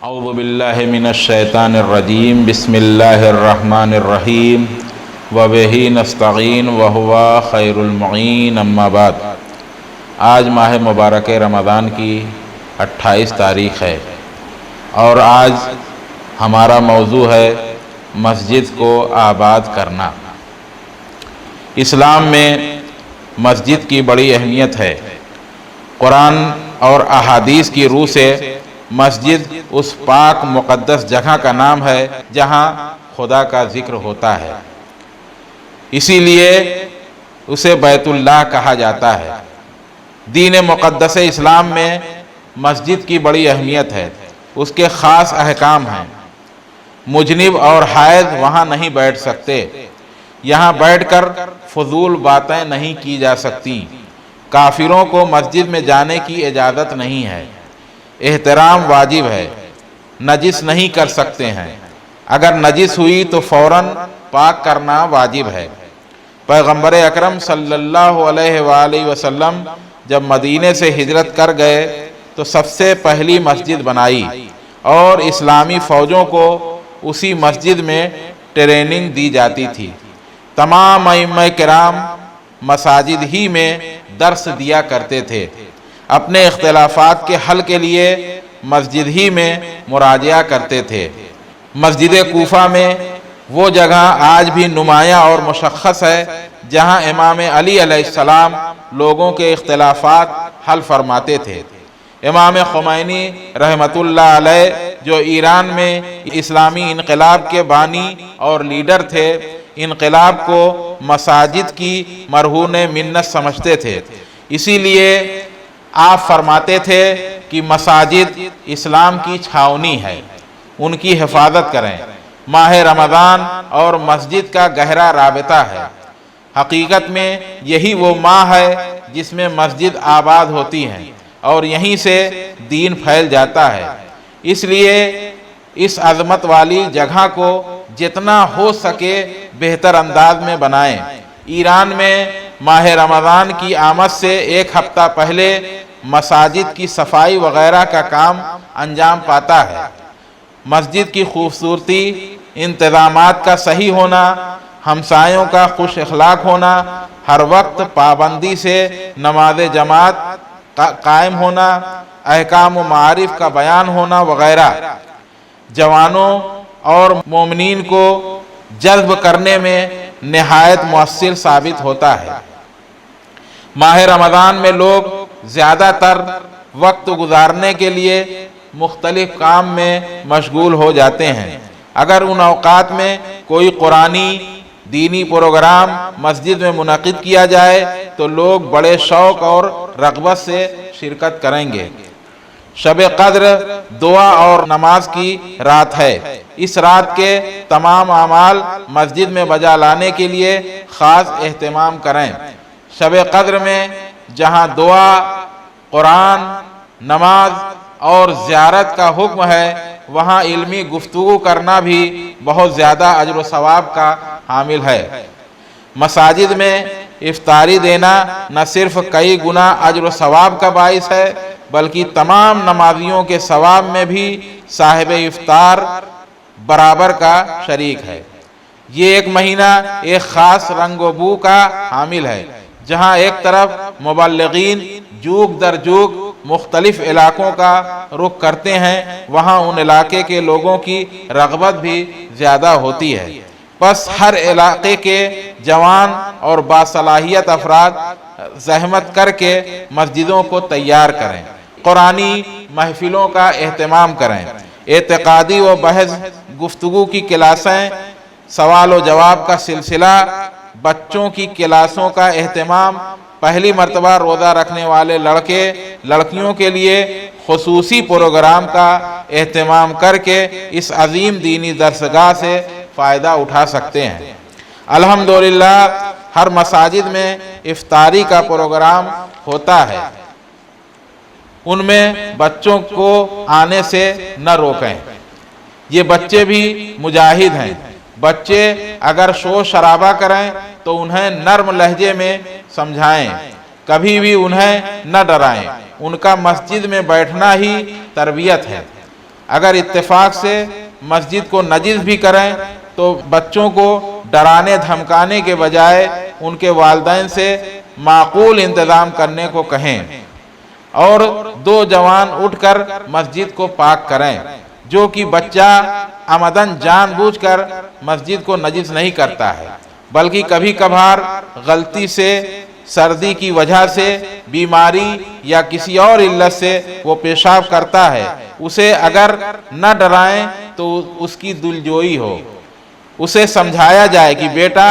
اعوذ باللہ من الشیطان الرجیم بسم اللہ الرحمن الرحیم وبہ نستعین وہو خیر المعین اما بعد۔ آج ماہ مبارک رمضان کی 28 تاریخ ہے اور آج ہمارا موضوع ہے مسجد کو آباد کرنا۔ اسلام میں مسجد کی بڑی اہمیت ہے۔ قرآن اور احادیث کی روح سے مسجد اس پاک مقدس جگہ کا نام ہے جہاں خدا کا ذکر ہوتا ہے، اسی لیے اسے بیت اللہ کہا جاتا ہے۔ دین مقدس اسلام میں مسجد کی بڑی اہمیت ہے، اس کے خاص احکام ہیں۔ مجنب اور حائض وہاں نہیں بیٹھ سکتے، یہاں بیٹھ کر فضول باتیں نہیں کی جا سکتی۔ کافروں کو مسجد میں جانے کی اجازت نہیں ہے۔ احترام واجب ہے، نجس نہیں کر سکتے ہیں، اگر نجس ہوئی تو فوراً پاک کرنا واجب ہے۔ پیغمبر اکرم صلی اللہ علیہ وآلہ وسلم جب مدینے سے ہجرت کر گئے تو سب سے پہلی مسجد بنائی اور اسلامی فوجوں کو اسی مسجد میں ٹریننگ دی جاتی تھی۔ تمام ائمہ کرام مساجد ہی میں درس دیا کرتے تھے۔ اپنے اختلافات کے حل کے لیے مسجد ہی میں مراجعہ کرتے تھے۔ مسجد کوفہ میں وہ جگہ آج بھی نمایاں اور مشخص ہے جہاں امام علی علیہ السلام لوگوں کے اختلافات حل فرماتے تھے۔ امام خمینی رحمۃ اللہ علیہ جو ایران میں اسلامی انقلاب کے بانی اور لیڈر تھے، انقلاب کو مساجد کی مرہون منت سمجھتے تھے، اسی لیے آپ فرماتے تھے کہ مساجد اسلام کی چھاؤنی ہے، ان کی حفاظت کریں۔ ماہ رمضان اور مسجد کا گہرا رابطہ ہے۔ حقیقت میں یہی وہ ماہ ہے جس میں مسجد آباد ہوتی ہے اور یہیں سے دین پھیل جاتا ہے۔ اس لیے اس عظمت والی جگہ کو جتنا ہو سکے بہتر انداز میں بنائیں۔ ایران میں ماہ رمضان کی آمد سے ایک ہفتہ پہلے مساجد کی صفائی وغیرہ کا کام انجام پاتا ہے۔ مسجد کی خوبصورتی، انتظامات کا صحیح ہونا، ہمسایوں کا خوش اخلاق ہونا، ہر وقت پابندی سے نماز جماعت قائم ہونا، احکام و معارف کا بیان ہونا وغیرہ جوانوں اور مومنین کو جذب کرنے میں نہایت مؤثر ثابت ہوتا ہے۔ ماہ رمضان میں لوگ زیادہ تر وقت گزارنے کے لیے مختلف کام میں مشغول ہو جاتے ہیں۔ اگر ان اوقات میں کوئی قرآنی دینی پروگرام مسجد میں منعقد کیا جائے تو لوگ بڑے شوق اور رغبت سے شرکت کریں گے۔ شب قدر دعا اور نماز کی رات ہے۔ اس رات کے تمام اعمال مسجد میں بجا لانے کے لیے خاص اہتمام کریں۔ شب قدر میں جہاں دعا، قرآن، نماز اور زیارت کا حکم ہے، وہاں علمی گفتگو کرنا بھی بہت زیادہ اجر و ثواب کا حامل ہے۔ مساجد میں افطاری دینا نہ صرف کئی گنا اجر و ثواب کا باعث ہے بلکہ تمام نمازیوں کے ثواب میں بھی صاحب افطار برابر کا شریک ہے۔ یہ ایک مہینہ ایک خاص رنگ و بو کا حامل ہے، جہاں ایک طرف مبلغین جوگ در جوگ مختلف علاقوں کا رخ کرتے ہیں، وہاں ان علاقے کے لوگوں کی رغبت بھی زیادہ ہوتی ہے۔ بس ہر علاقے کے جوان اور باصلاحیت افراد زحمت کر کے مسجدوں کو تیار کریں، قرآنی محفلوں کا اہتمام کریں، اعتقادی و بحث گفتگو کی کلاسیں، سوال و جواب کا سلسلہ، بچوں کی کلاسوں کا اہتمام، پہلی مرتبہ روزہ رکھنے والے لڑکے لڑکیوں کے لیے خصوصی پروگرام کا اہتمام کر کے اس عظیم دینی درسگاہ سے فائدہ اٹھا سکتے ہیں۔ الحمدللہ ہر مساجد میں افطاری کا پروگرام ہوتا ہے، ان میں بچوں کو آنے سے نہ روکیں۔ یہ بچے بھی مجاہد ہیں۔ بچے اگر شور شرابہ کریں تو انہیں نرم لہجے میں سمجھائیں، کبھی بھی انہیں نہ ڈرائیں، ان کا مسجد میں بیٹھنا ہی تربیت ہے۔ اگر اتفاق سے مسجد کو نجس بھی کریں تو بچوں کو ڈرانے دھمکانے کے بجائے ان کے والدین سے معقول انتظام کرنے کو کہیں، اور 2 جوان اٹھ کر مسجد کو پاک کریں، جو کہ بچہ عمدن جان بوجھ کر مسجد کو نجس نہیں کرتا ہے، بلکہ کبھی کبھار غلطی سے، سردی کی وجہ سے، بیماری یا کسی اور علت سے وہ پیشاب کرتا ہے، اسے اگر نہ ڈرائیں تو اس کی دلجوئی ہو، اسے سمجھایا جائے کہ بیٹا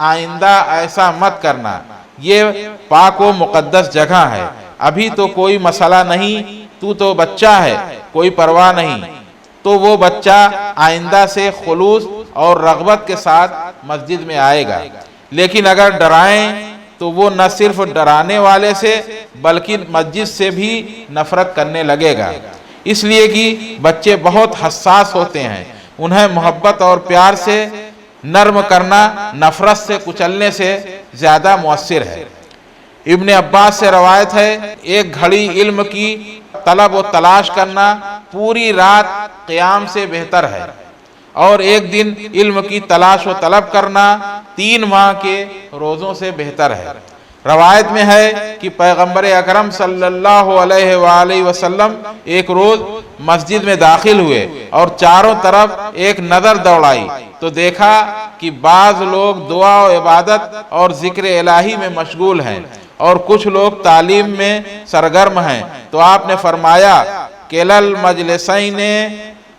آئندہ ایسا مت کرنا، یہ پاک و مقدس جگہ ہے، ابھی تو کوئی مسئلہ نہیں، تو بچہ ہے، کوئی پرواہ نہیں، تو وہ بچہ آئندہ سے خلوص اور رغبت کے ساتھ مسجد میں آئے گا۔ لیکن اگر ڈرائیں تو وہ نہ صرف ڈرانے والے سے بلکہ مسجد سے بھی نفرت کرنے لگے گا، اس لیے کہ بچے بہت حساس ہوتے ہیں، انہیں محبت اور پیار سے نرم کرنا نفرت سے کچلنے سے زیادہ مؤثر ہے۔ ابن عباس سے روایت ہے، ایک گھڑی علم کی طلب و تلاش کرنا پوری رات قیام سے بہتر ہے، اور ایک دن علم کی تلاش و طلب کرنا 3 ماہ کے روزوں سے بہتر ہے۔ روایت میں ہے کہ پیغمبر اکرم صلی اللہ علیہ وآلہ وسلم ایک روز مسجد میں داخل ہوئے اور چاروں طرف ایک نظر دوڑائی تو دیکھا کہ بعض لوگ دعا و عبادت اور ذکر الہی میں مشغول ہیں اور کچھ لوگ تعلیم میں سرگرم ہیں، تو آپ نے فرمایا کِلَا الْمَجْلِسَيْنِ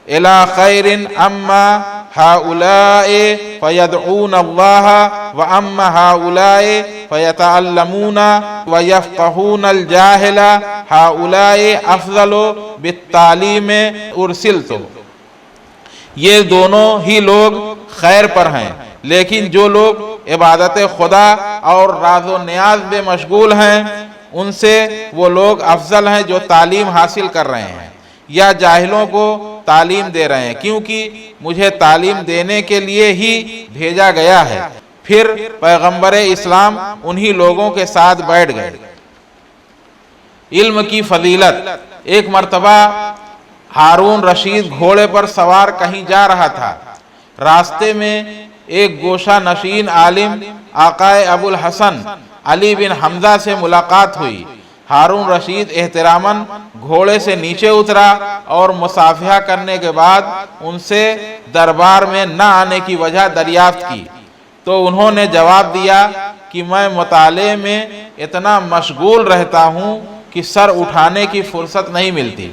إِلَى خَيْرٍ أَمَّا هَؤُلَاءِ فَيَدْعُونَ اللَّهَ وَأَمَّا هَؤُلَاءِ فَيَتَعَلَّمُونَ وَيَفْقَهُونَ الْجَاهِلَ هَؤُلَاءِ أَفْضَلُ بِالتَّعْلِيمِ أُرْسِلْتُ۔ یہ دونوں ہی لوگ خیر پر ہیں، لیکن جو لوگ عبادت خدا اور راز و نیاز میں مشغول ہیں ان سے وہ لوگ افضل ہیں جو تعلیم حاصل کر رہے ہیں یا جاہلوں کو تعلیم دے رہے ہیں، کیونکہ مجھے تعلیم دینے کے لیے ہی بھیجا گیا ہے۔ پھر پیغمبر اسلام انہی لوگوں کے ساتھ بیٹھ گئے۔ علم کی فضیلت۔ ایک مرتبہ ہارون رشید گھوڑے پر سوار کہیں جا رہا تھا، راستے میں ایک گوشہ نشین عالم آقا ابو الحسن علی بن حمزہ سے ملاقات ہوئی۔ ہارون رشید احتراماً گھوڑے سے نیچے اترا اور مصافحہ کرنے کے بعد ان سے دربار میں نہ آنے کی وجہ دریافت کی، تو انہوں نے جواب دیا کہ میں مطالعے میں اتنا مشغول رہتا ہوں کہ سر اٹھانے کی فرصت نہیں ملتی۔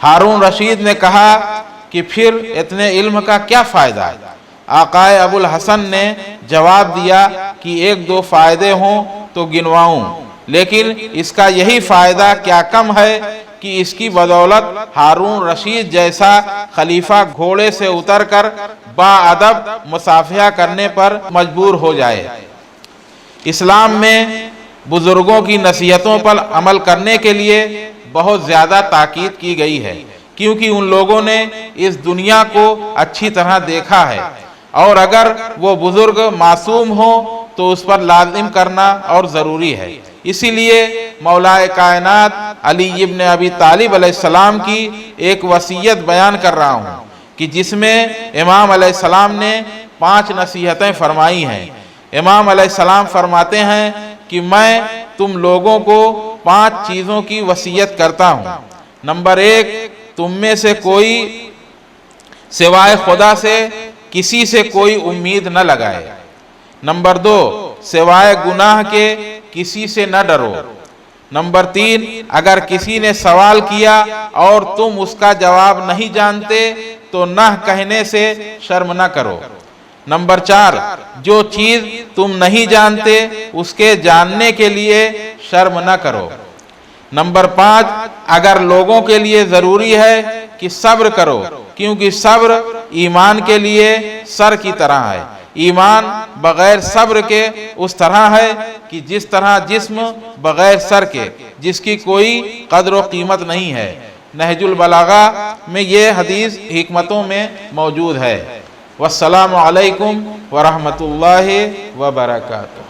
ہارون رشید نے کہا کہ پھر اتنے علم کا کیا فائدہ ہے؟ آقا ابو الحسن نے جواب دیا کہ 1-2 فائدے ہوں تو گنواؤں، لیکن اس کا یہی فائدہ کیا کم ہے کہ اس کی بدولت ہارون رشید جیسا خلیفہ گھوڑے سے اتر کر باادب مصافحہ کرنے پر مجبور ہو جائے۔ اسلام میں بزرگوں کی نصیحتوں پر عمل کرنے کے لیے بہت زیادہ تاکید کی گئی ہے، کیونکہ ان لوگوں نے اس دنیا کو اچھی طرح دیکھا ہے، اور اگر وہ بزرگ معصوم ہوں تو اس پر لازم کرنا اور ضروری ہے۔ اسی لیے مولا کائنات علی ابن ابی طالب علیہ السلام کی ایک وصیت بیان کر رہا ہوں کہ جس میں امام علیہ السلام نے 5 نصیحتیں فرمائی ہیں۔ امام علیہ السلام فرماتے ہیں کہ میں تم لوگوں کو 5 چیزوں کی وصیت کرتا ہوں۔ نمبر 1، تم میں سے کوئی سوائے خدا سے کسی سے کوئی امید نہ لگائے۔ نمبر 2، سوائے گناہ کے کسی سے نہ ڈرو۔ نمبر 3، اگر کسی نے سوال کیا اور تم اس کا جواب نہیں جانتے تو نہ کہنے سے شرم نہ کرو۔ نمبر 4، جو چیز تم نہیں جانتے اس کے جاننے کے لیے شرم نہ کرو۔ نمبر 5، اگر لوگوں کے لیے ضروری ہے کہ صبر کرو، کیونکہ صبر ایمان کے لیے سر کی طرح ہے۔ ایمان بغیر صبر کے اس طرح ہے کہ جس طرح جسم بغیر سر کے، جس کی کوئی قدر و قیمت نہیں ہے۔ نہج البلاغہ میں یہ حدیث حکمتوں میں موجود ہے۔ والسلام علیکم ورحمۃ اللہ وبرکاتہ۔